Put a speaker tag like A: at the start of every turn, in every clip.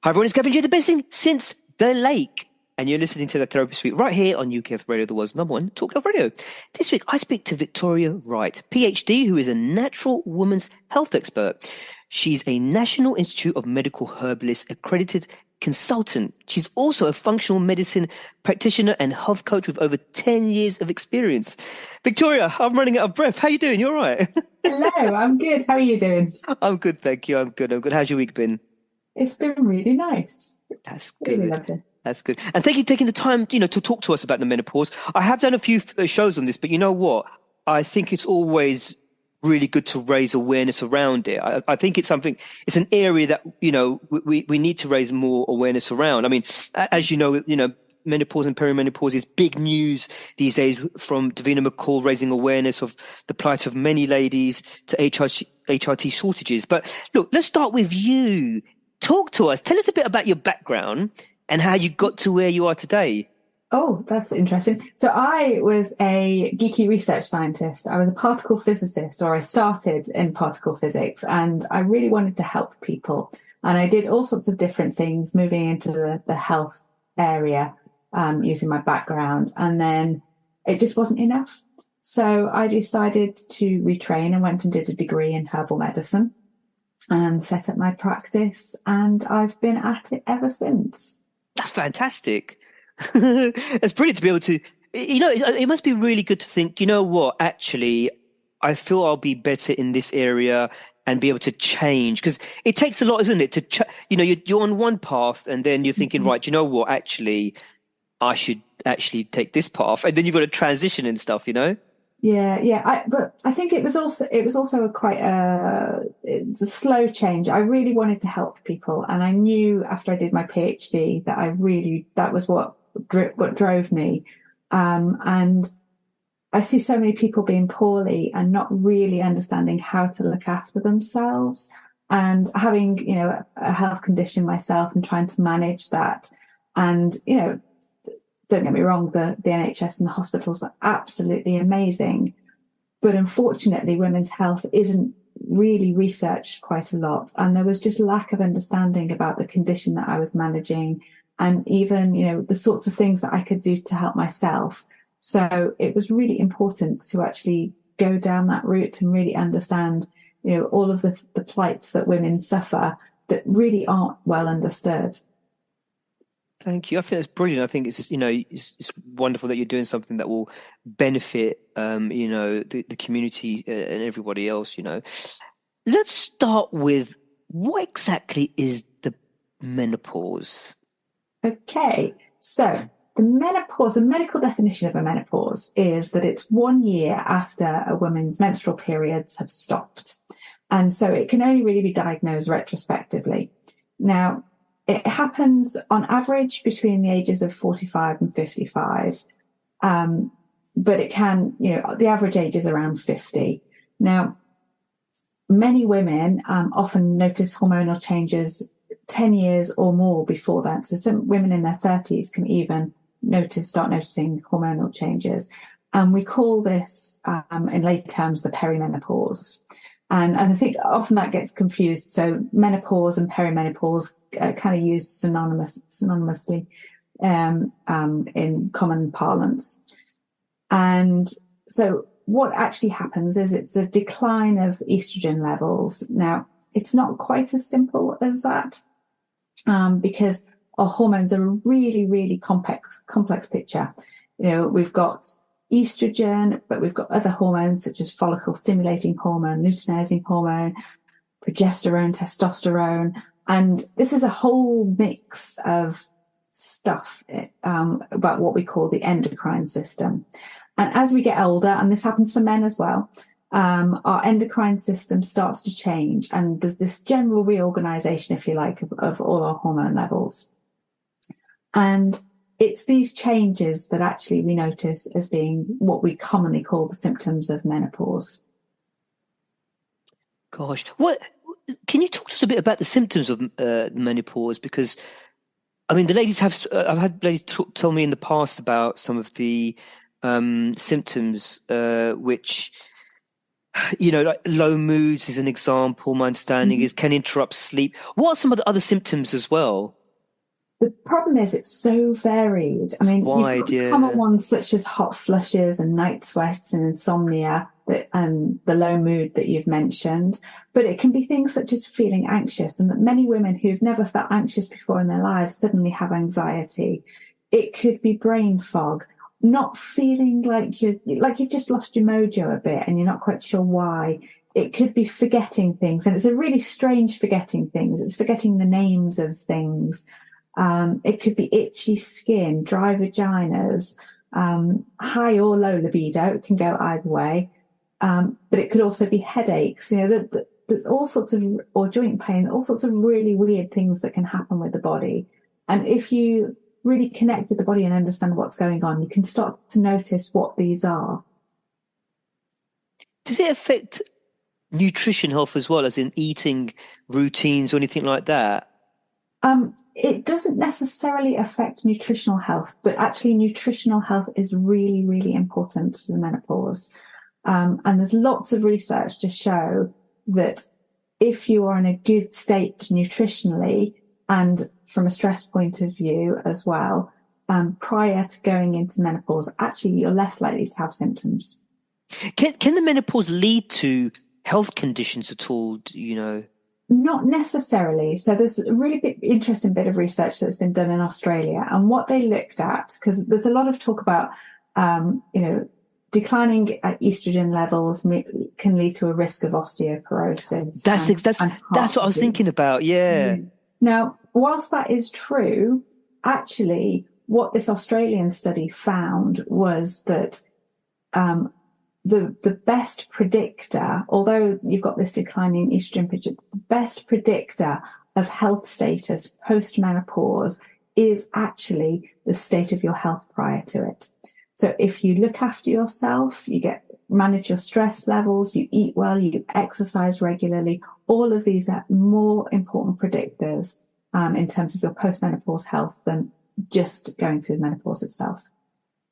A: Hi everyone, it's Gavin, the best thing since the lake. And you're listening to the Therapy Suite right here on UKF Radio, the world's number one talk health radio. This week, I speak to Victoria Wright, PhD, who is a natural woman's health expert. She's a National Institute of Medical Herbalists accredited consultant. She's also a functional medicine practitioner and health coach with over 10 years of experience. Victoria, I'm running out of breath. How you doing? You all right?
B: Hello, I'm good. How are you doing?
A: I'm good, thank you. I'm good. How's your week been?
B: It's been really nice.
A: That's
B: Really
A: good.
B: lovely.
A: That's good. And thank you for taking the time, to talk to us about the menopause. I have done a few shows on this, but you know what? I think it's always really good to raise awareness around it. I think it's an area that, we need to raise more awareness around. I mean, as menopause and perimenopause is big news these days, from Davina McCall raising awareness of the plight of many ladies to HRT shortages. But look, let's start with you. Talk to us. Tell us a bit about your background and how you got to where you are today.
B: Oh, that's interesting. So I was a geeky research scientist. I was a particle physicist, or I started in particle physics, and I really wanted to help people. And I did all sorts of different things, moving into the health area, using my background. And then it just wasn't enough. So I decided to retrain and went and did a degree in herbal medicine and set up my practice. And I've been at it ever since.
A: That's fantastic. It's brilliant to be able to, it must be really good to think, you know what, actually, I feel I'll be better in this area and be able to change, because it takes a lot, isn't it? You're on one path and then you're thinking, right, you know what, actually, I should actually take this path. And then you've got to transition and stuff,
B: Yeah. But I think it was also it's a slow change. I really wanted to help people, and I knew after I did my PhD that that was what drove me. And I see so many people being poorly and not really understanding how to look after themselves, and having, a health condition myself and trying to manage that. And, don't get me wrong, the NHS and the hospitals were absolutely amazing. But unfortunately, women's health isn't really researched quite a lot. And there was just lack of understanding about the condition that I was managing, and even, the sorts of things that I could do to help myself. So it was really important to actually go down that route and really understand, all of the plights that women suffer that really aren't well understood.
A: Thank you. I think that's brilliant. I think it's wonderful that you're doing something that will benefit, the community and everybody else, Let's start with, what exactly is the menopause?
B: Okay. So the medical definition of a menopause is that it's 1 year after a woman's menstrual periods have stopped. And so it can only really be diagnosed retrospectively. Now, it happens on average between the ages of 45 and 55. But it can, the average age is around 50. Now, many women often notice hormonal changes 10 years or more before that. So some women in their 30s can even start noticing hormonal changes. And we call this, in lay terms, the perimenopause. And I think often that gets confused. So menopause and perimenopause kind of used synonymously in common parlance. And so what actually happens is it's a decline of estrogen levels. Now, it's not quite as simple as that, because our hormones are a really, really complex picture. We've got estrogen, but we've got other hormones such as follicle stimulating hormone, luteinizing hormone, progesterone, testosterone. And this is a whole mix of stuff about what we call the endocrine system. And as we get older, and this happens for men as well, our endocrine system starts to change, and there's this general reorganization, if you like, of all our hormone levels. And it's these changes that actually we notice as being what we commonly call the symptoms of menopause.
A: Gosh, can you talk to us a bit about the symptoms of menopause? Because, I mean, the ladies I've had ladies tell me in the past about some of the symptoms, which Like low moods is an example. My understanding is can interrupt sleep. What are some of the other symptoms as well?
B: The problem is it's so varied. I mean, you've
A: Wide,
B: got common
A: yeah.
B: ones such as hot flushes and night sweats and insomnia and the low mood that you've mentioned. But it can be things such as feeling anxious, and that many women who've never felt anxious before in their lives suddenly have anxiety. It could be brain fog, not feeling like you've just lost your mojo a bit and you're not quite sure why. It could be forgetting things, and it's a really strange forgetting things. It's forgetting the names of things. It could be itchy skin, dry vaginas, high or low libido. It can go either way. But it could also be headaches. There's all sorts of, or joint pain, all sorts of really weird things that can happen with the body. And if you really connect with the body and understand what's going on, you can start to notice what these are.
A: Does it affect nutrition health as well, as in eating routines or anything like that?
B: It doesn't necessarily affect nutritional health, but actually nutritional health is really, really important for the menopause. And there's lots of research to show that if you are in a good state nutritionally and from a stress point of view as well, prior to going into menopause, actually you're less likely to have symptoms.
A: Can the menopause lead to health conditions at all?
B: Not necessarily. So there's a really interesting bit of research that's been done in Australia, and what they looked at, because there's a lot of talk about, declining estrogen levels can lead to a risk of osteoporosis.
A: That's what I was thinking about. Yeah.
B: Now, whilst that is true, actually, what this Australian study found was that the best predictor, although you've got this declining estrogen picture, the best predictor of health status post-menopause is actually the state of your health prior to it. So if you look after yourself, manage your stress levels, you eat well, you exercise regularly, all of these are more important predictors in terms of your post-menopause health than just going through the menopause itself.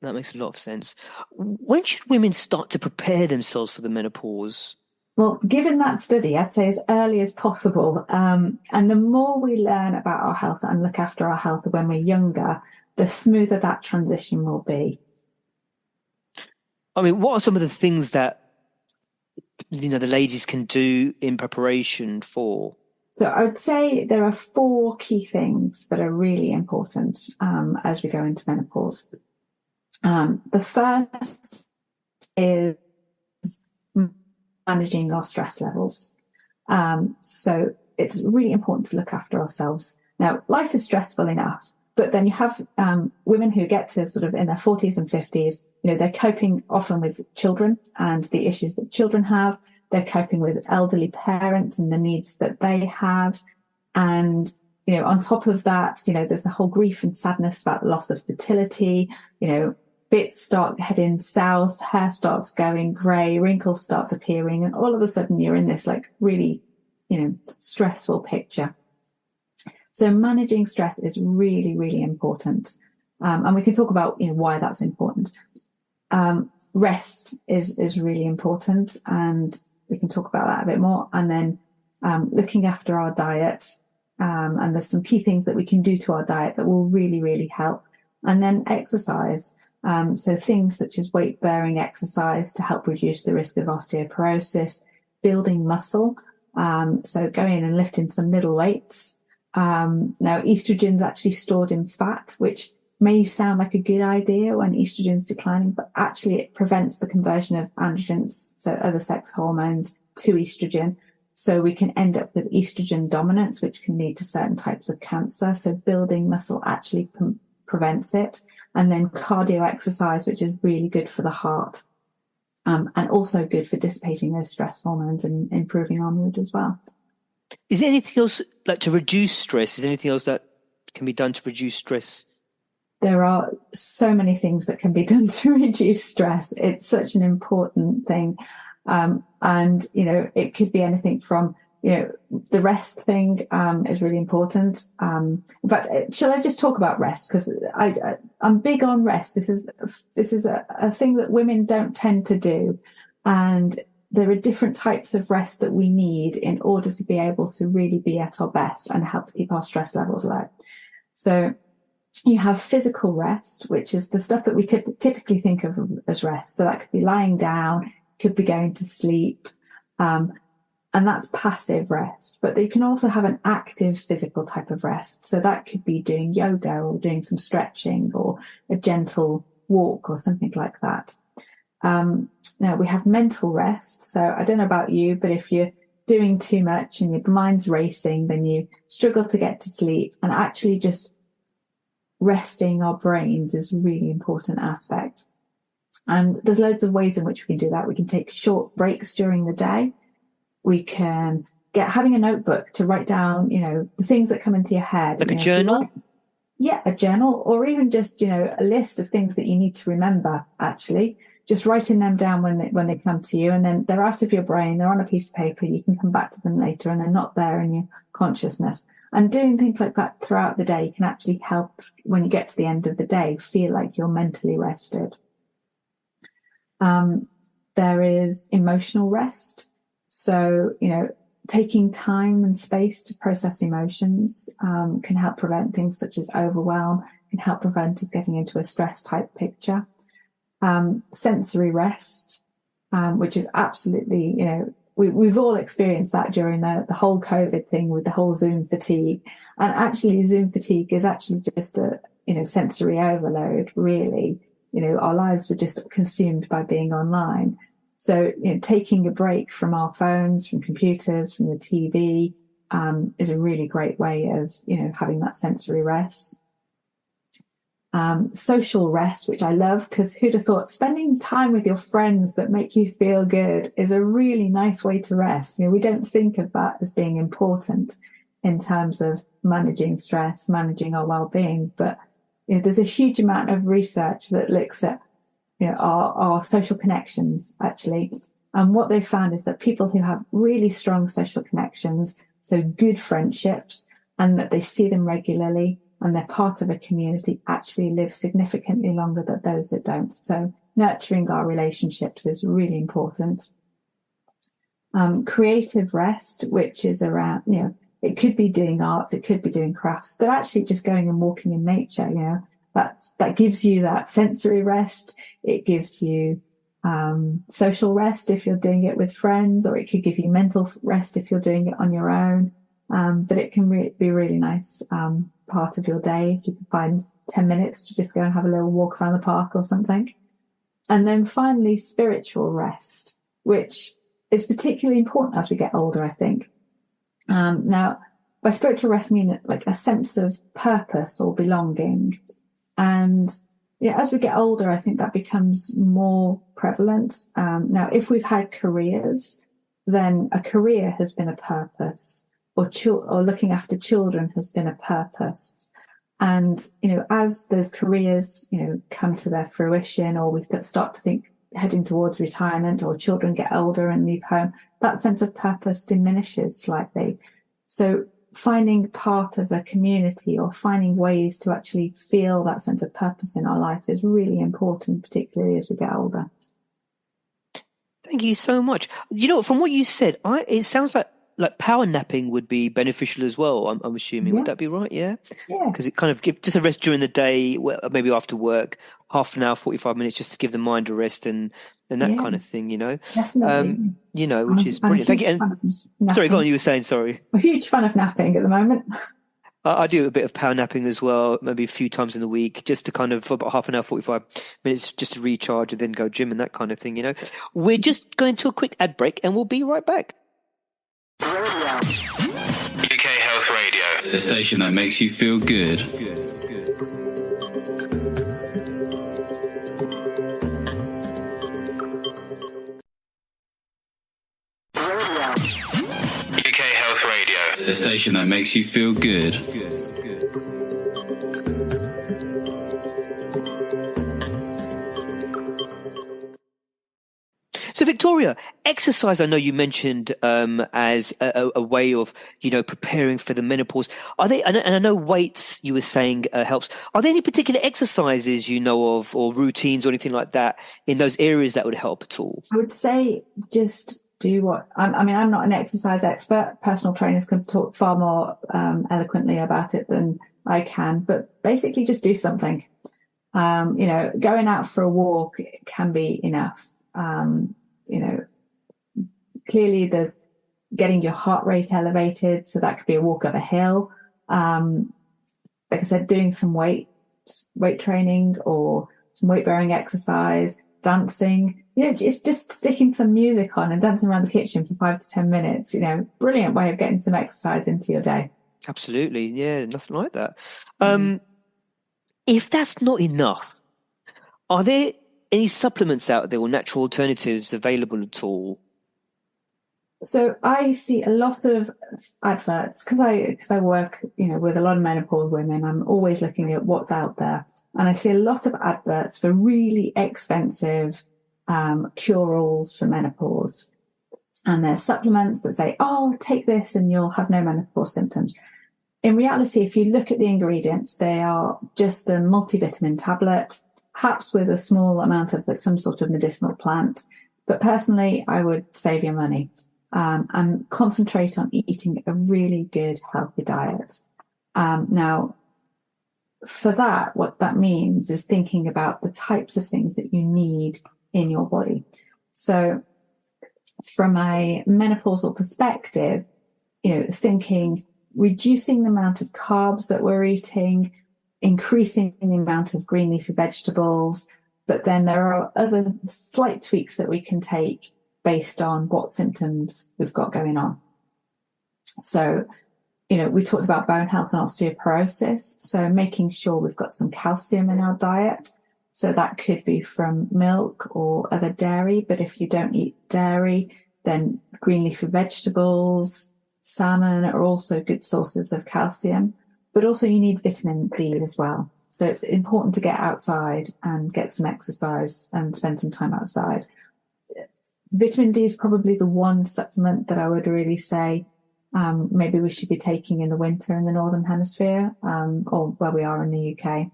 A: That makes a lot of sense. When should women start to prepare themselves for the menopause?
B: Well, given that study, I'd say as early as possible. And the more we learn about our health and look after our health when we're younger, the smoother that transition will be.
A: I mean, what are some of the things that, the ladies can do in preparation for?
B: So I would say there are 4 key things that are really important as we go into menopause. The first is managing our stress levels. So it's really important to look after ourselves. Now, life is stressful enough, but then you have women who get to sort of in their 40s and 50s, they're coping often with children and the issues that children have. They're coping with elderly parents and the needs that they have. And, on top of that, there's a whole grief and sadness about loss of fertility, bits start heading south, hair starts going grey, wrinkles start appearing, and all of a sudden you're in this really, stressful picture. So managing stress is really, really important. And we can talk about, why that's important. Rest is really important, and we can talk about that a bit more. And then looking after our diet, and there's some key things that we can do to our diet that will really, really help. And then exercise. So things such as weight-bearing exercise to help reduce the risk of osteoporosis, building muscle. So going in and lifting some middle weights. Now, estrogen's actually stored in fat, which may sound like a good idea when estrogen's declining, but actually it prevents the conversion of androgens, so other sex hormones, to estrogen. So we can end up with estrogen dominance, which can lead to certain types of cancer. So building muscle actually prevents it. And then cardio exercise, which is really good for the heart, and also good for dissipating those stress hormones and improving our mood as well.
A: Is there anything else, like to reduce stress? Is there anything else that can be done to reduce stress?
B: There are so many things that can be done to reduce stress. It's such an important thing. And, it could be anything from, the rest thing is really important. But shall I just talk about rest? Because I'm big on rest. This is a thing that women don't tend to do. And there are different types of rest that we need in order to be able to really be at our best and help to keep our stress levels low. So you have physical rest, which is the stuff that we typically think of as rest. So that could be lying down, could be going to sleep, and that's passive rest. But you can also have an active physical type of rest. So that could be doing yoga or doing some stretching or a gentle walk or something like that. Now we have mental rest. So I don't know about you, but if you're doing too much and your mind's racing, then you struggle to get to sleep, and actually just resting our brains is a really important aspect. And there's loads of ways in which we can do that. We can take short breaks during the day. We can having a notebook to write down, the things that come into your head.
A: Like a journal?
B: Yeah, a journal, or even just, a list of things that you need to remember, actually. Just writing them down when they come to you, and then they're out of your brain, they're on a piece of paper, you can come back to them later, and they're not there in your consciousness. And doing things like that throughout the day can actually help, when you get to the end of the day, feel like you're mentally rested. There is emotional rest. So, taking time and space to process emotions can help prevent things such as overwhelm, can help prevent us getting into a stress type picture. Sensory rest, which is absolutely, we've all experienced that during the whole COVID thing with the whole Zoom fatigue. And actually Zoom fatigue is actually just a, sensory overload, really. Our lives were just consumed by being online. So, taking a break from our phones, from computers, from the TV, is a really great way of, having that sensory rest. Social rest, which I love, because who'd have thought spending time with your friends that make you feel good is a really nice way to rest. We don't think of that as being important in terms of managing stress, managing our well-being. But, there's a huge amount of research that looks at, our social connections, actually. And what they found is that people who have really strong social connections, so good friendships, and that they see them regularly, and they're part of a community, actually live significantly longer than those that don't. So nurturing our relationships is really important. Creative rest, which is around, it could be doing arts, it could be doing crafts, but actually just going and walking in nature, that gives you that sensory rest. It gives you social rest if you're doing it with friends, or it could give you mental rest if you're doing it on your own. But it can be a really nice part of your day if you can find 10 minutes to just go and have a little walk around the park or something. And then finally, spiritual rest, which is particularly important as we get older, I think. Now, by spiritual rest, I mean like a sense of purpose or belonging. And as we get older, I think that becomes more prevalent. Now, if we've had careers, then a career has been a purpose. Or looking after children has been a purpose. And, as those careers, come to their fruition, or we start to think heading towards retirement, or children get older and leave home, that sense of purpose diminishes slightly. So finding part of a community or finding ways to actually feel that sense of purpose in our life is really important, particularly as we get older.
A: Thank you so much. From what you said, it sounds like power napping would be beneficial as well. I'm assuming. Yeah. Would that be right? Yeah.
B: Yeah.
A: Because it kind of gives just a rest during the day, maybe after work, half an hour, 45 minutes, just to give the mind a rest and that kind of thing.
B: Definitely.
A: Which is brilliant. Thank you. Sorry, go on. You were saying sorry.
B: I'm a huge fan of napping at the moment.
A: I do a bit of power napping as well, maybe a few times in the week, just to kind of for about half an hour, 45 minutes, just to recharge and then go gym and that kind of thing. We're just going to a quick ad break, and we'll be right back.
C: UK Health Radio, the station that makes you feel good. UK Health Radio, the station that makes you feel good.
A: So, Victoria, exercise, I know you mentioned as a way of, preparing for the menopause. Are they, and I know weights, you were saying, helps. Are there any particular exercises you know of, or routines or anything like that in those areas that would help at all?
B: I would say just do what, I mean, I'm not an exercise expert. Personal trainers can talk far more eloquently about it than I can, but basically just do something. Going out for a walk can be enough. Clearly there's getting your heart rate elevated. So that could be a walk up a hill. Like I said, doing some weight training or some weight bearing exercise, dancing, just sticking some music on and dancing around the kitchen for 5 to 10 minutes, brilliant way of getting some exercise into your day.
A: Absolutely. Yeah. Nothing like that. If that's not enough, are there any supplements out there or natural alternatives available at all?
B: So I see a lot of adverts because I work, with a lot of menopause women. I'm always looking at what's out there, and I see a lot of adverts for really expensive cure-alls for menopause. And there's supplements that say, "Oh, take this and you'll have no menopause symptoms." In reality, if you look at the ingredients, they are just a multivitamin tablet, perhaps with a small amount of some sort of medicinal plant. But personally, I would save your money. And concentrate on eating a really good, healthy diet. Now, for that, what that means is thinking about the types of things that you need in your body. So from a menopausal perspective, thinking, reducing the amount of carbs that we're eating, increasing the amount of green leafy vegetables, but then there are other slight tweaks that we can take based on what symptoms we've got going on. So, we talked about bone health and osteoporosis. So making sure we've got some calcium in our diet. So that could be from milk or other dairy. But if you don't eat dairy, then green leafy vegetables, salmon are also good sources of calcium. But also you need vitamin D as well. So it's important to get outside and get some exercise and spend some time outside. Vitamin D is probably the one supplement that I would really say maybe we should be taking in the winter in the Northern Hemisphere, or where we are in the UK,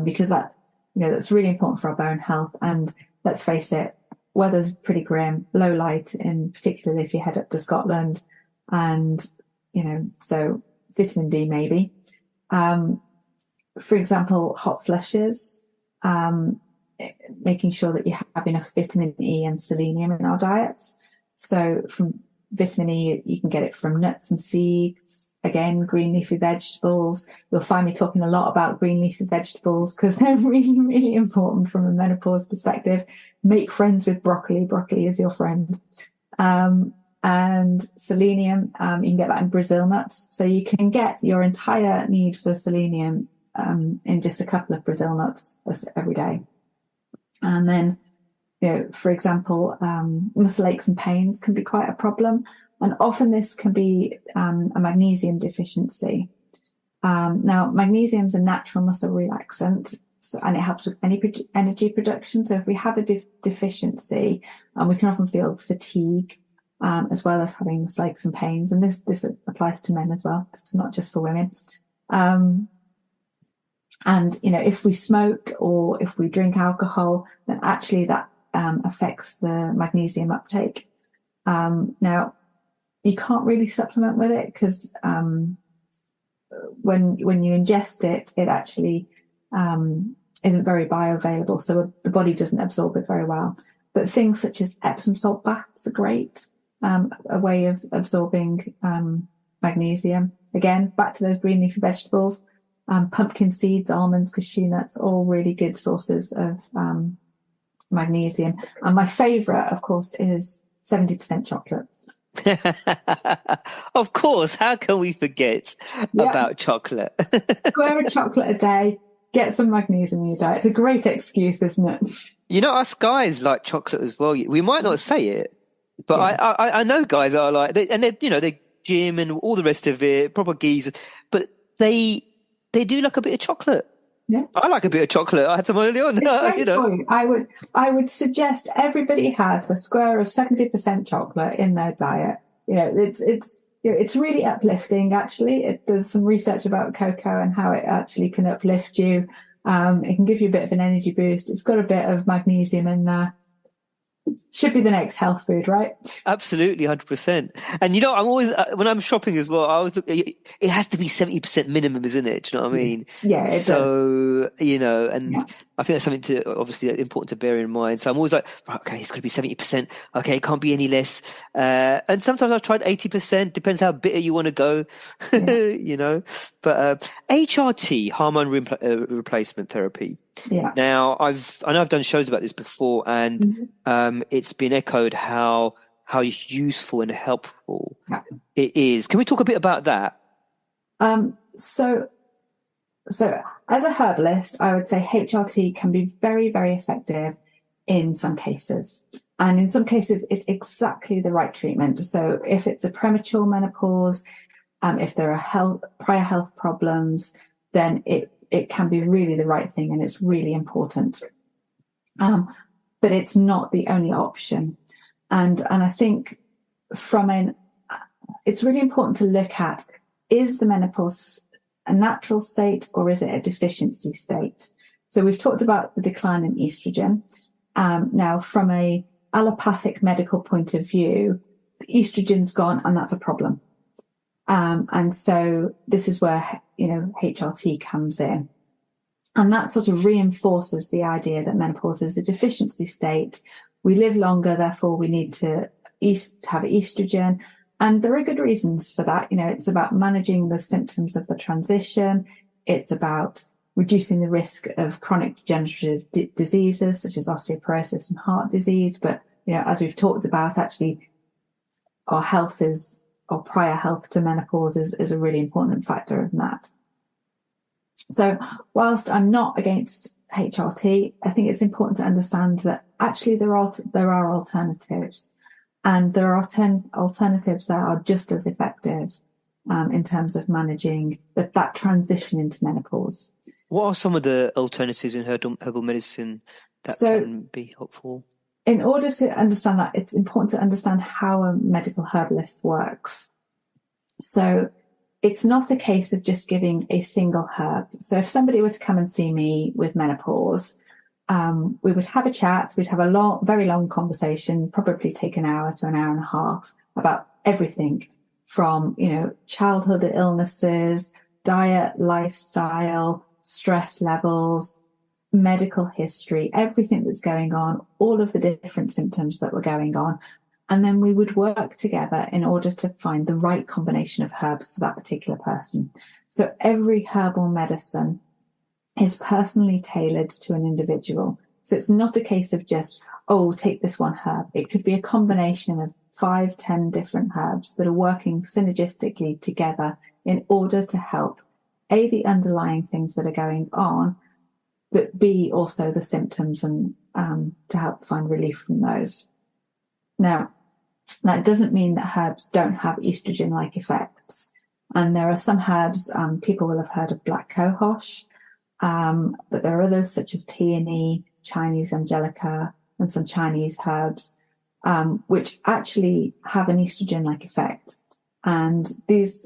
B: because that's really important for our bone health. And let's face it, weather's pretty grim, low light, particularly if you head up to Scotland, and so vitamin D maybe. For example, hot flushes. Making sure that you have enough vitamin E and selenium in our diets. So from vitamin E, you can get it from nuts and seeds. Again, green leafy vegetables. You'll find me talking a lot about green leafy vegetables because they're really, really important from a menopause perspective. Make friends with broccoli. Broccoli is your friend. And selenium, you can get that in Brazil nuts. So you can get your entire need for selenium in just a couple of Brazil nuts every day. And then, for example, muscle aches and pains can be quite a problem. And often this can be a magnesium deficiency. Now, magnesium is a natural muscle relaxant, and it helps with energy production. So if we have a deficiency, we can often feel fatigue, as well as having muscle aches and pains. And this applies to men as well. It's not just for women. And, if we smoke or if we drink alcohol, then actually that affects the magnesium uptake. Now, you can't really supplement with it because when you ingest it, it actually isn't very bioavailable. So the body doesn't absorb it very well. But things such as Epsom salt baths are great, a way of absorbing magnesium. Again, back to those green leafy vegetables. Pumpkin seeds, almonds, cashew nuts, all really good sources of magnesium. And my favourite, of course, is 70% chocolate.
A: Of course, how can we forget about chocolate?
B: Square of chocolate a day, get some magnesium in your diet. It's a great excuse, isn't it?
A: Us guys like chocolate as well. We might not say it, but I know guys are like, they gym and all the rest of it, proper geezers, but they do like a bit of chocolate.
B: Yeah,
A: I like a bit of chocolate. I had some early on.
B: I would suggest everybody has a square of 70% chocolate in their diet. It's really uplifting. Actually, there's some research about cocoa and how it actually can uplift you. It can give you a bit of an energy boost. It's got a bit of magnesium in there. Should be the next health food, right?
A: Absolutely, 100%. And I'm always when I'm shopping as well, I always look. It has to be 70% minimum, isn't it? Do you know what I mean?
B: Yeah, it does.
A: So and
B: Yeah.
A: I think that's something to obviously important to bear in mind. So I'm always like, right, okay, it's got to be 70%. Okay, it can't be any less. And sometimes I've tried 80%. Depends how bitter you want to go,
B: Yeah.
A: But HRT, hormone replacement therapy.
B: Yeah.
A: Now I know I've done shows about this before, and it's been echoed how useful and helpful it is. Can we talk a bit about that?
B: So as a herbalist, I would say HRT can be very, very effective in some cases. And in some cases, it's exactly the right treatment. So if it's a premature menopause, if there are prior health problems, then it can be really the right thing, and it's really important. But it's not the only option. And I think it's really important to look at, is the menopause a natural state or is it a deficiency state? So we've talked about the decline in estrogen. Now, from a allopathic medical point of view, the estrogen's gone, and that's a problem. And so this is where, HRT comes in. And that sort of reinforces the idea that menopause is a deficiency state. We live longer, therefore we need to have estrogen. And there are good reasons for that. It's about managing the symptoms of the transition. It's about reducing the risk of chronic degenerative diseases such as osteoporosis and heart disease. But, as we've talked about, actually, our prior health to menopause is a really important factor in that. So whilst I'm not against HRT, I think it's important to understand that actually there are alternatives, and there are alternatives that are just as effective in terms of managing that transition into menopause.
A: What are some of the alternatives in herbal medicine that can be helpful?
B: In order to understand that, it's important to understand how a medical herbalist works. So it's not a case of just giving a single herb. So if somebody were to come and see me with menopause, we would have a chat. We'd have a very long conversation, probably take an hour to an hour and a half, about everything from, childhood illnesses, diet, lifestyle, stress levels, medical history, everything that's going on, all of the different symptoms that were going on. And then we would work together in order to find the right combination of herbs for that particular person. So every herbal medicine is personally tailored to an individual. So it's not a case of just, take this one herb. It could be a combination of 5-10 different herbs that are working synergistically together in order to help A, the underlying things that are going on, but B, also the symptoms, and to help find relief from those. Now, that doesn't mean that herbs don't have estrogen-like effects. And there are some herbs, people will have heard of black cohosh, but there are others such as peony, Chinese angelica, and some Chinese herbs, which actually have an estrogen-like effect. And these,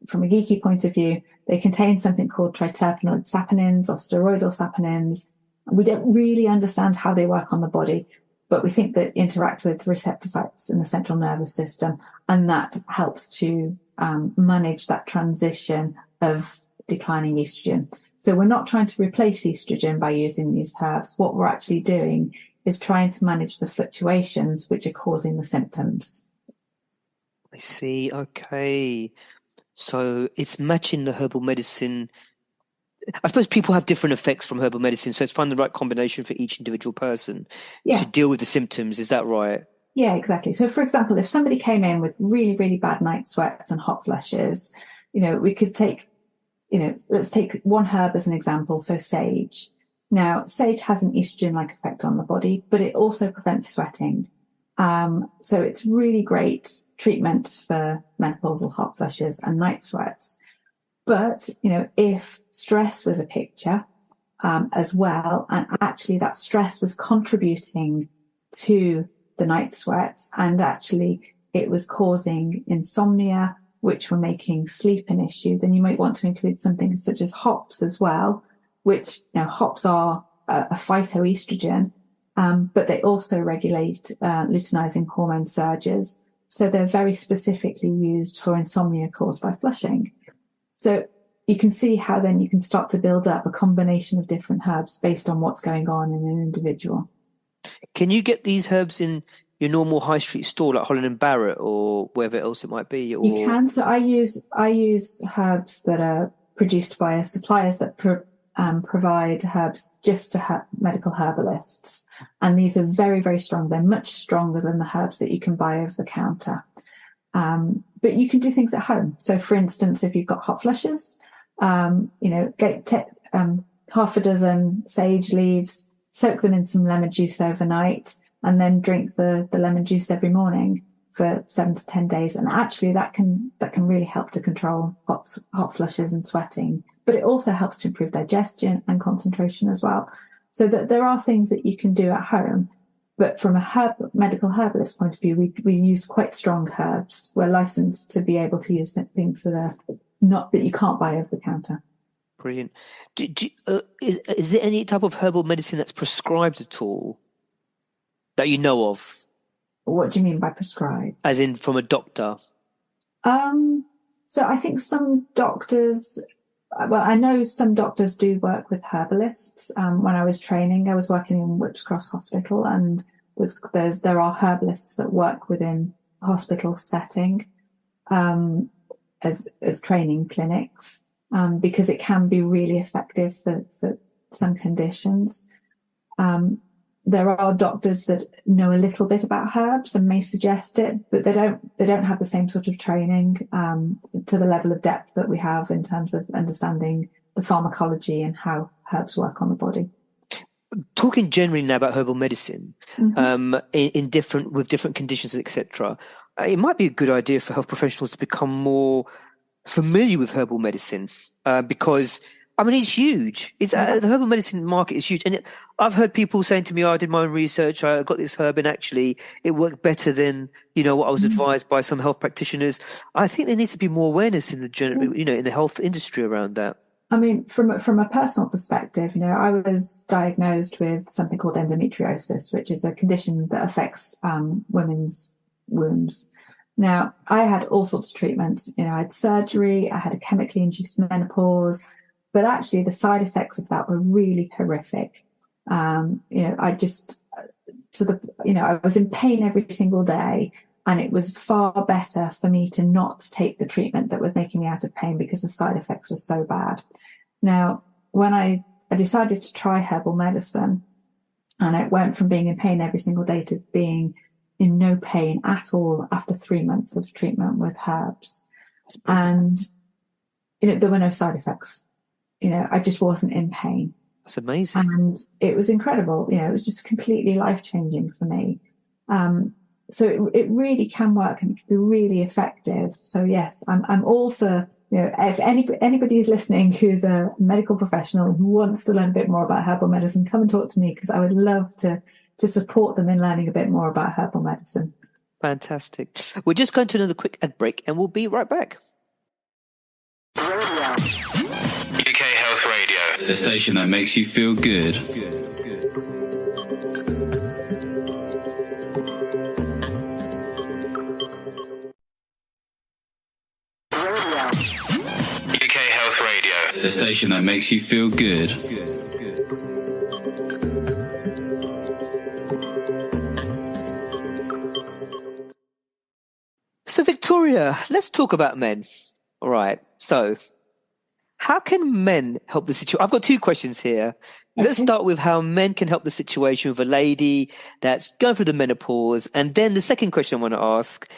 B: from a geeky point of view, they contain something called triterpenoid saponins or steroidal saponins. We don't really understand how they work on the body, but we think that interact with receptor sites in the central nervous system, and that helps to manage that transition of declining estrogen. So we're not trying to replace estrogen by using these herbs. What we're actually doing is trying to manage the fluctuations which are causing the symptoms.
A: I see. Okay. So it's matching the herbal medicine. I suppose people have different effects from herbal medicine, so it's finding the right combination for each individual person to deal with the symptoms. Is that right?
B: Yeah, exactly. So, for example, if somebody came in with really, really bad night sweats and hot flushes, we could take, let's take one herb as an example. So sage. Now, sage has an estrogen-like effect on the body, but it also prevents sweating. So it's really great treatment for menopausal hot flushes and night sweats. But, if stress was a picture, as well, and actually that stress was contributing to the night sweats, and actually it was causing insomnia, which were making sleep an issue, then you might want to include something such as hops as well, which, hops are a phytoestrogen, but they also regulate luteinizing hormone surges. So they're very specifically used for insomnia caused by flushing. So you can see how then you can start to build up a combination of different herbs based on what's going on in an individual.
A: Can you get these herbs in your normal high street store like Holland and Barrett or wherever else it might be? Or...
B: You can. So I use herbs that are produced by suppliers that provide herbs just to medical herbalists. And these are very, very strong. They're much stronger than the herbs that you can buy over the counter. But you can do things at home. So for instance, if you've got hot flushes, get half a dozen sage leaves, soak them in some lemon juice overnight, and then drink the lemon juice every morning for 7 to 10 days. And actually that can really help to control hot flushes and sweating, but it also helps to improve digestion and concentration as well. So that there are things that you can do at home, but from a medical herbalist point of view, we use quite strong herbs. We're licensed to be able to use things that are not that you can't buy over the counter.
A: Brilliant. Is there any type of herbal medicine that's prescribed at all that you know of?
B: What do you mean by prescribed?
A: As in from a doctor?
B: So I think some doctors, I know some doctors do work with herbalists. When I was training, I was working in Whipps Cross Hospital, and there are herbalists that work within hospital setting as training clinics, because it can be really effective for some conditions. There are doctors that know a little bit about herbs and may suggest it, but they don't have the same sort of training to the level of depth that we have in terms of understanding the pharmacology and how herbs work on the body.
A: Talking generally now about herbal medicine, with different conditions, etc., it might be a good idea for health professionals to become more familiar with herbal medicine, because it's huge. The herbal medicine market is huge. And I've heard people saying to me, I did my own research, I got this herb and actually it worked better than, what I was advised by some health practitioners. I think there needs to be more awareness in in the health industry around that.
B: From a personal perspective, I was diagnosed with something called endometriosis, which is a condition that affects women's wombs. Now, I had all sorts of treatments. I had surgery, I had a chemically induced menopause, but actually the side effects of that were really horrific. I was in pain every single day, and it was far better for me to not take the treatment that was making me out of pain because the side effects were so bad. Now, when I decided to try herbal medicine, and it went from being in pain every single day to being in no pain at all after 3 months of treatment with herbs. And, there were no side effects. I just wasn't in pain.
A: That's amazing.
B: And it was incredible. It was just completely life-changing for me. So it really can work and it can be really effective. So yes, I'm all for, if anybody is listening who's a medical professional who wants to learn a bit more about herbal medicine, come and talk to me, because I would love to support them in learning a bit more about herbal medicine.
A: Fantastic. We're just going to another quick ad break and we'll be right back.
C: UK Health Radio, the station that makes you feel good. UK Health Radio, the station that makes you feel good.
A: So, Victoria, let's talk about men. All right. So, how can men help the situation? I've got two questions here. Okay. Let's start with how men can help the situation with a lady that's going through the menopause. And then the second question I want to ask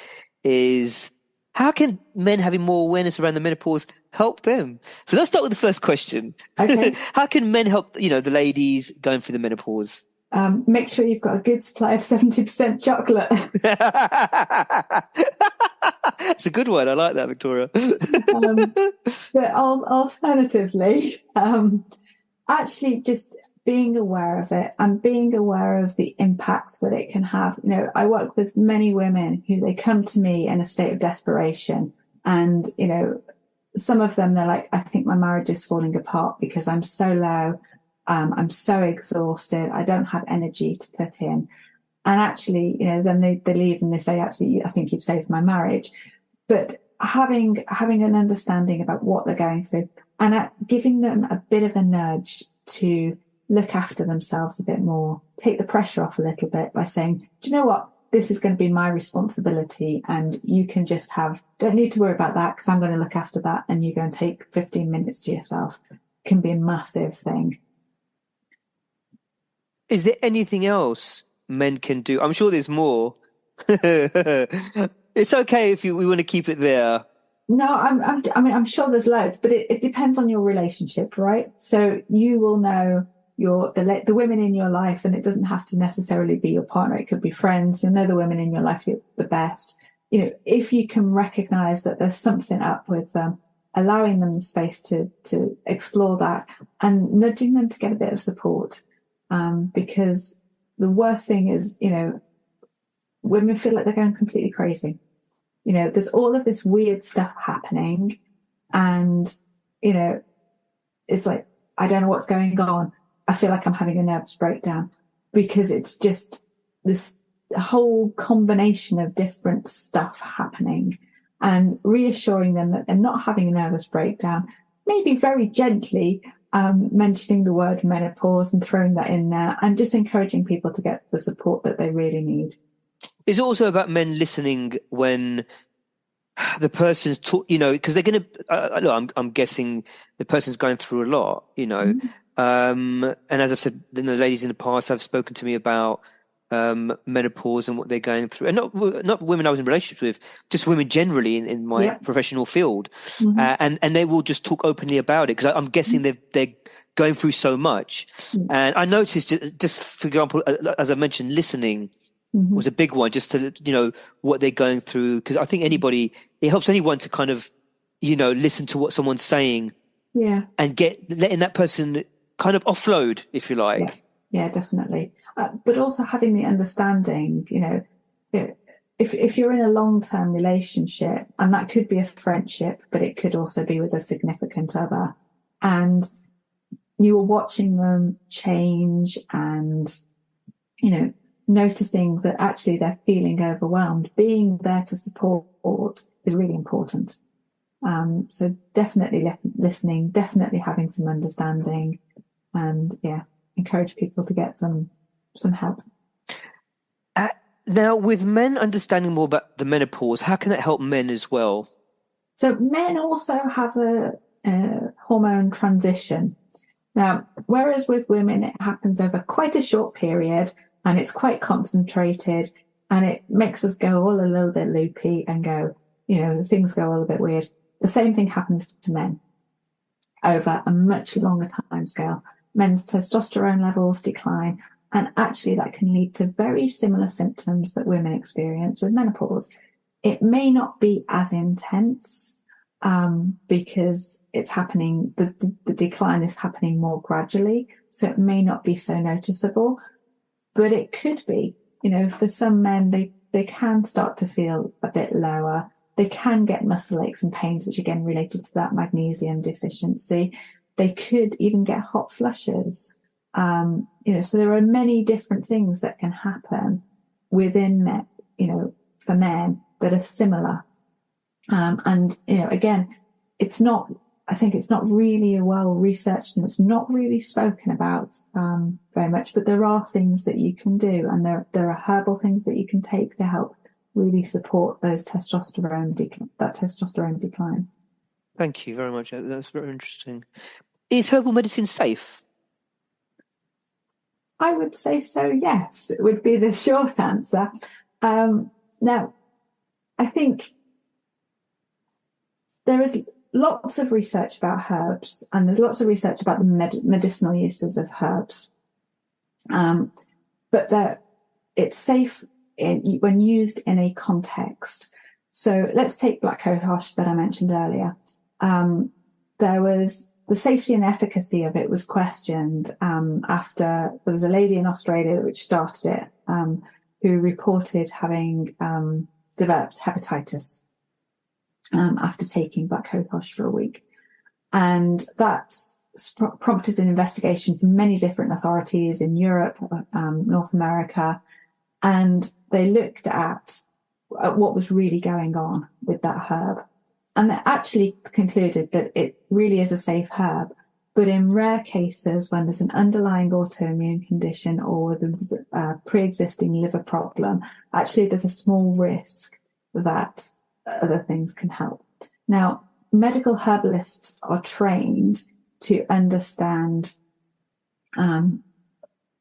A: is, how can men having more awareness around the menopause help them? So let's start with the first question.
B: Okay.
A: How can men help, the ladies going through the menopause?
B: Make sure you've got a good supply of 70% chocolate.
A: That's a good one. I like that, Victoria.
B: But alternatively, actually just being aware of it and being aware of the impact that it can have. I work with many women who they come to me in a state of desperation, and, some of them, they're like, I think my marriage is falling apart because I'm so low I'm so exhausted. I don't have energy to put in. And actually, then they leave and they say, actually, I think you've saved my marriage. But having an understanding about what they're going through and giving them a bit of a nudge to look after themselves a bit more, take the pressure off a little bit by saying, do you know what? This is going to be my responsibility, and you can just don't need to worry about that because I'm going to look after that, and you go and take 15 minutes to yourself. It can be a massive thing.
A: Is there anything else men can do? I'm sure there's more. It's okay if we want to keep it there.
B: No, I'm sure there's loads, but it depends on your relationship, right? So you will know the women in your life, and it doesn't have to necessarily be your partner. It could be friends. You'll know the women in your life the best. If you can recognize that there's something up with them, allowing them the space to explore that and nudging them to get a bit of support. Because the worst thing is, women feel like they're going completely crazy. There's all of this weird stuff happening, and, it's like, I don't know what's going on. I feel like I'm having a nervous breakdown, because it's just this whole combination of different stuff happening, and reassuring them that they're not having a nervous breakdown, maybe very gently mentioning the word menopause and throwing that in there, and just encouraging people to get the support that they really need.
A: It's also about men listening when the person's because they're going to, I'm guessing the person's going through a lot,
B: Mm-hmm.
A: And as I've said, the ladies in the past have spoken to me about menopause and what they're going through, and not women I was in relationships with, just women generally in my professional field,
B: Mm-hmm.
A: and they will just talk openly about it, because I'm guessing they're going through so much. And I noticed, just for example, as I mentioned, listening was a big one, just to what they're going through, because I think it helps anyone to kind of listen to what someone's saying, and letting that person kind of offload, if you like.
B: Yeah, definitely. But also having the understanding, if you're in a long-term relationship, and that could be a friendship, but it could also be with a significant other, and you are watching them change, and noticing that actually they're feeling overwhelmed, being there to support is really important. So definitely listening, definitely having some understanding, and encourage people to get some help.
A: Now, with men understanding more about the menopause, how can that help men as well?
B: So men also have a hormone transition. Now, whereas with women, it happens over quite a short period, and it's quite concentrated, and it makes us go all a little bit loopy and go, things go all a bit weird. The same thing happens to men over a much longer time scale. Men's testosterone levels decline, and actually that can lead to very similar symptoms that women experience with menopause. It may not be as intense, because it's happening, the decline is happening more gradually, so it may not be so noticeable, but it could be. For some men, they can start to feel a bit lower. They can get muscle aches and pains, which again related to that magnesium deficiency. They could even get hot flushes. So there are many different things that can happen within men, for men that are similar. And again, I think it's not really well researched, and it's not really spoken about very much, but there are things that you can do, and there are herbal things that you can take to help really support that testosterone decline.
A: Thank you very much. That's very interesting. Is herbal medicine safe?
B: I would say so, yes. It would be the short answer. Now, I think there is lots of research about herbs, and there's lots of research about the medicinal uses of herbs. But it's safe when used in a context. So let's take black cohosh that I mentioned earlier. The safety and efficacy of it was questioned after there was a lady in Australia which started it, who reported having developed hepatitis after taking black cohosh for a week. And that's prompted an investigation from many different authorities in Europe, North America, and they looked at what was really going on with that herb. And they actually concluded that it really is a safe herb, but in rare cases when there's an underlying autoimmune condition or there's a pre-existing liver problem, actually there's a small risk that other things can help. Now, medical herbalists are trained to understand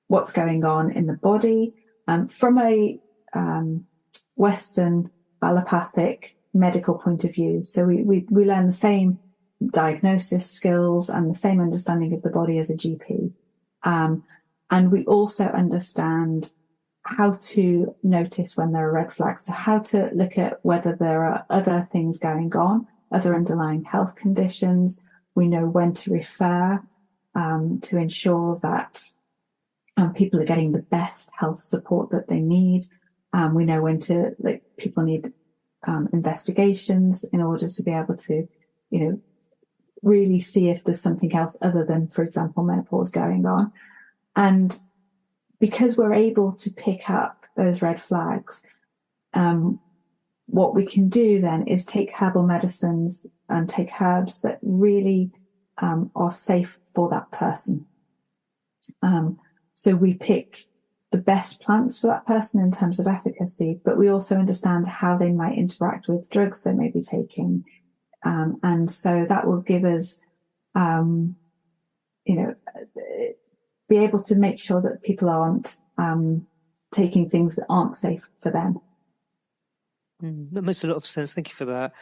B: what's going on in the body from a Western allopathic medical point of view. So we learn the same diagnosis skills and the same understanding of the body as a GP. And we also understand how to notice when there are red flags. So how to look at whether there are other things going on, other underlying health conditions. We know when to refer to ensure that people are getting the best health support that they need. We know when to, people need investigations in order to be able to, really see if there's something else other than, for example, menopause going on. And because we're able to pick up those red flags, what we can do then is take herbal medicines and take herbs that really are safe for that person. So we pick the best plants for that person in terms of efficacy, but we also understand how they might interact with drugs they may be taking. And so that will give us, be able to make sure that people aren't taking things that aren't safe for them.
A: That makes a lot of sense. Thank you for that.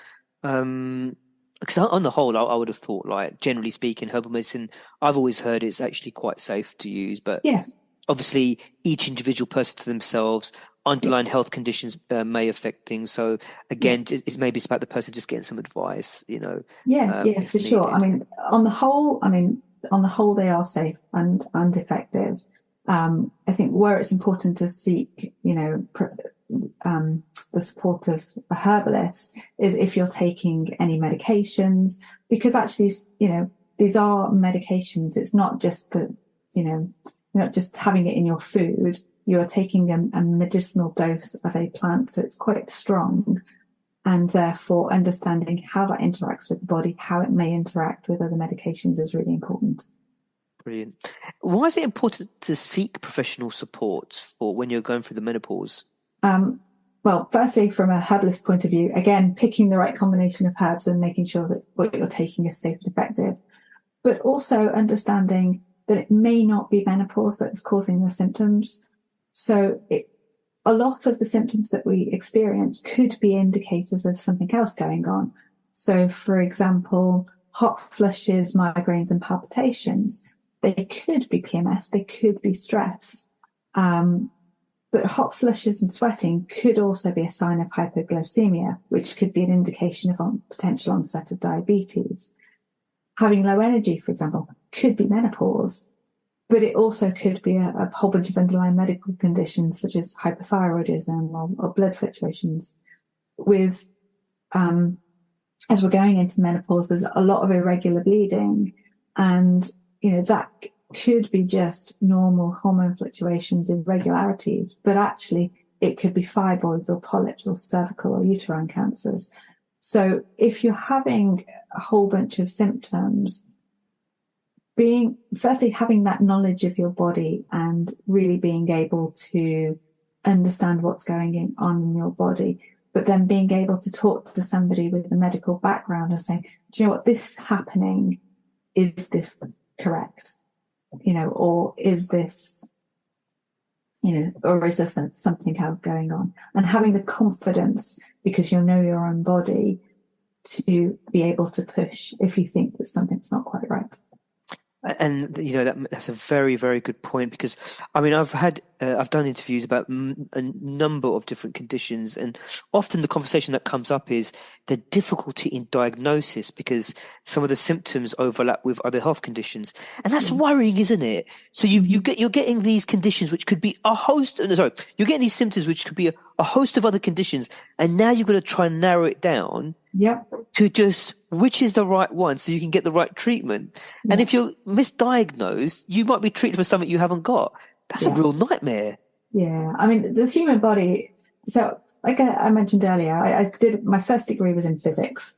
A: Because on the whole, I would have thought, like, generally speaking, herbal medicine, I've always heard it's actually quite safe to use, but
B: yeah.
A: Obviously each individual person to themselves, underlying health conditions may affect things. So again, it's maybe it's about the person just getting some advice,
B: for sure. I mean, on the whole, they are safe and effective. I think where it's important to seek, the support of a herbalist is if you're taking any medications, because actually, these are medications. It's not just that, you're not just having it in your food. You are taking a medicinal dose of a plant, so it's quite strong. And therefore, understanding how that interacts with the body, how it may interact with other medications is really important.
A: Brilliant. Why is it important to seek professional support for when you're going through the menopause?
B: Well, firstly, from a herbalist point of view, again, picking the right combination of herbs and making sure that what you're taking is safe and effective, but also understanding that it may not be menopause that's causing the symptoms. So a lot of the symptoms that we experience could be indicators of something else going on. So, for example, hot flushes, migraines and palpitations, they could be PMS, they could be stress. But hot flushes and sweating could also be a sign of hypoglycemia, which could be an indication of potential onset of diabetes. Having low energy, for example, could be menopause, but it also could be a whole bunch of underlying medical conditions such as hypothyroidism or blood fluctuations. With, as we're going into menopause, there's a lot of irregular bleeding, and, that could be just normal hormone fluctuations, irregularities, but actually it could be fibroids or polyps or cervical or uterine cancers. So if you're having a whole bunch of symptoms, firstly having that knowledge of your body and really being able to understand what's going on in your body, but then being able to talk to somebody with a medical background and saying, do you know what, this is happening, is this correct? Or is this, or is there something else going on? And having the confidence, because you know your own body, to be able to push if you think that something's not quite right.
A: And that's a very, very good point, because I've done interviews about a number of different conditions, and often the conversation that comes up is the difficulty in diagnosis because some of the symptoms overlap with other health conditions, and that's worrying, isn't it? So you're getting these conditions which could be you're getting these symptoms which could be a host of other conditions, and now you've got to try and narrow it down.
B: Yep.
A: to just which is the right one so you can get the right treatment. Yeah. And if you're misdiagnosed, you might be treated for something you haven't got. That's a real nightmare.
B: Yeah. I mean, the human body. So like I mentioned earlier, I did my first degree was in physics.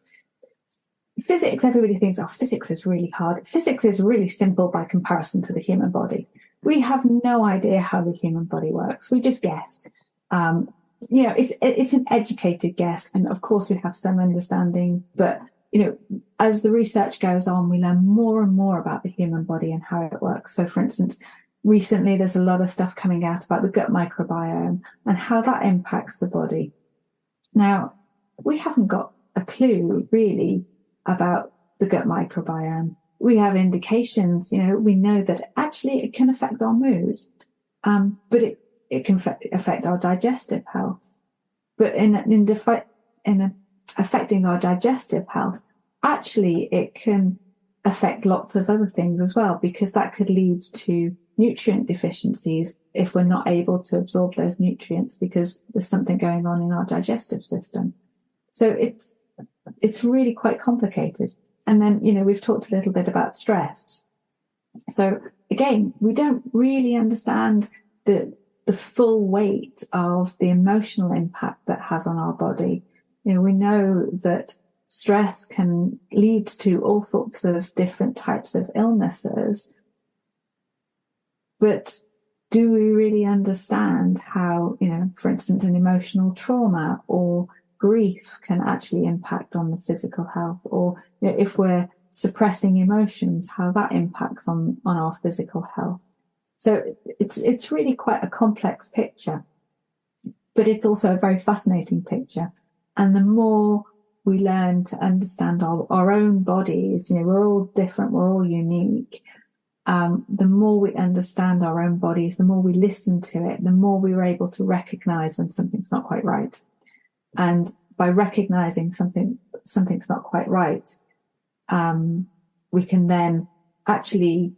B: Physics, everybody thinks, oh, physics is really hard. Physics is really simple by comparison to the human body. We have no idea how the human body works. We just guess. It's an educated guess. And of course we have some understanding, but, as the research goes on, we learn more and more about the human body and how it works. So for instance, recently there's a lot of stuff coming out about the gut microbiome and how that impacts the body. Now, we haven't got a clue really about the gut microbiome. We have indications, we know that actually it can affect our mood, but it can affect our digestive health. But in affecting our digestive health, actually it can affect lots of other things as well, because that could lead to nutrient deficiencies if we're not able to absorb those nutrients because there's something going on in our digestive system. So it's really quite complicated. And then, we've talked a little bit about stress. So again, we don't really understand the full weight of the emotional impact that has on our body. We know that stress can lead to all sorts of different types of illnesses. But do we really understand how, for instance, an emotional trauma or grief can actually impact on the physical health, or if we're suppressing emotions, how that impacts on our physical health? So it's really quite a complex picture, but it's also a very fascinating picture. And the more we learn to understand our own bodies, we're all different, we're all unique. The more we understand our own bodies, the more we listen to it, the more we were able to recognize when something's not quite right. And by recognizing something's not quite right, we can then actually,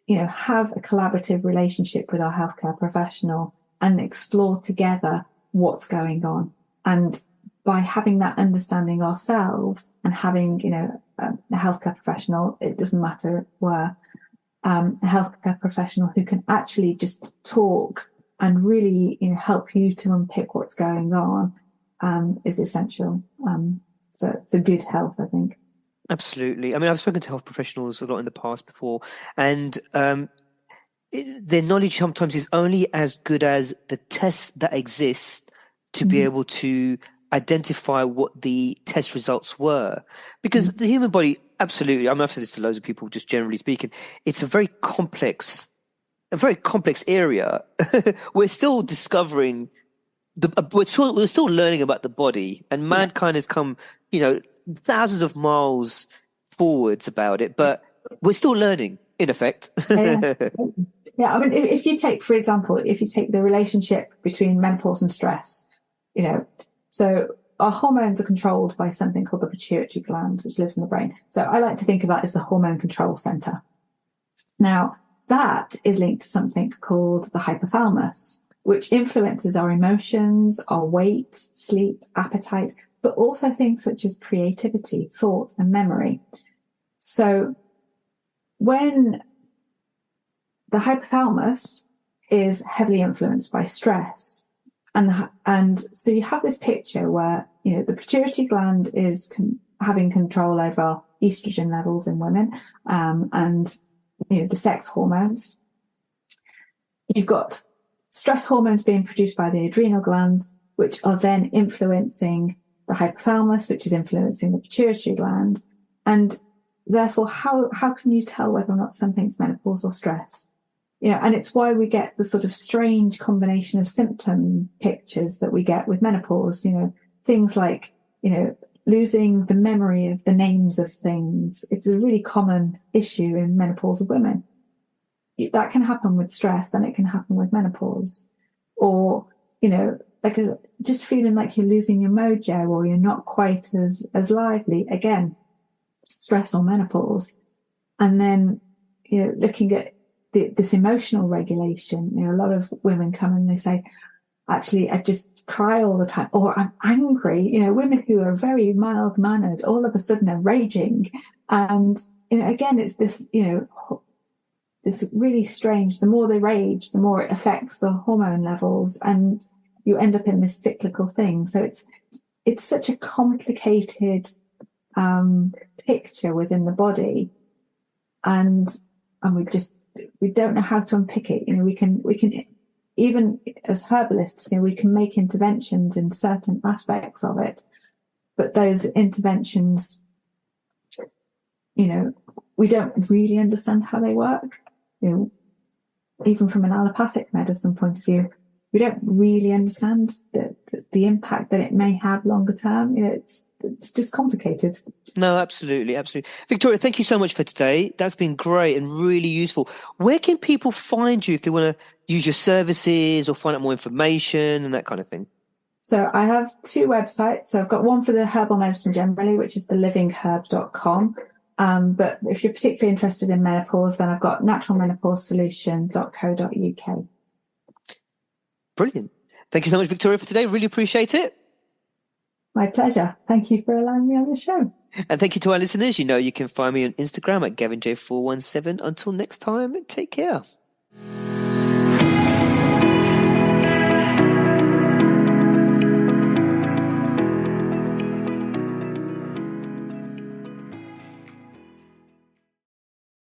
B: have a collaborative relationship with our healthcare professional and explore together what's going on. And by having that understanding ourselves and having, a healthcare professional, it doesn't matter where, a healthcare professional who can actually just talk and really, help you to unpick what's going on, is essential, for good health, I think.
A: Absolutely. I mean, I've spoken to health professionals a lot in the past before, and their knowledge sometimes is only as good as the tests that exist to be able to identify what the test results were. Because the human body, absolutely, I mean, I've said this to loads of people, just generally speaking, it's a very complex area. We're still discovering we're still learning about the body, and mankind has come, thousands of miles forwards about it, but we're still learning, in effect.
B: Yeah, I mean, if you take, for example, the relationship between menopause and stress, so our hormones are controlled by something called the pituitary gland, which lives in the brain. So I like to think of that as the hormone control center. Now, that is linked to something called the hypothalamus, which influences our emotions, our weight, sleep, appetite, but also things such as creativity, thought, and memory. So when the hypothalamus is heavily influenced by stress, and so you have this picture where, the pituitary gland is having control over estrogen levels in women, and, the sex hormones. You've got stress hormones being produced by the adrenal glands, which are then influencing the hypothalamus, which is influencing the pituitary gland. And therefore, how can you tell whether or not something's menopause or stress? And it's why we get the sort of strange combination of symptom pictures that we get with menopause, things like, losing the memory of the names of things. It's a really common issue in menopausal women. That can happen with stress, and it can happen with menopause. Or, just feeling like you're losing your mojo, or you're not quite as lively. Again, stress or menopause. And then, looking at this emotional regulation, a lot of women come and they say, actually, I just cry all the time, or I'm angry. You know, women who are very mild mannered, all of a sudden are raging. And, you know, again, it's this, you know, it's really strange. The more they rage, the more it affects the hormone levels, and you end up in this cyclical thing. So it's such a complicated picture within the body, and we don't know how to unpick it. You know, we can even as herbalists, you know, we can make interventions in certain aspects of it, but those interventions, you know, we don't really understand how they work. You know, even from an allopathic medicine point of view, we don't really understand the impact that it may have longer term. You know, it's just complicated.
A: No, absolutely, absolutely. Victoria, thank you so much for today. That's been great and really useful. Where can people find you if they want to use your services or find out more information and that kind of thing?
B: So I have two websites. So I've got one for the herbal medicine generally, which is thelivingherb.com. But if you're particularly interested in menopause, then I've got naturalmenopausesolution.co.uk.
A: Brilliant. Thank you so much, Victoria, for today. Really appreciate it.
B: My pleasure. Thank you for allowing me on the show.
A: And thank you to our listeners. You know, you can find me on Instagram at GavinJ417. Until next time, take care.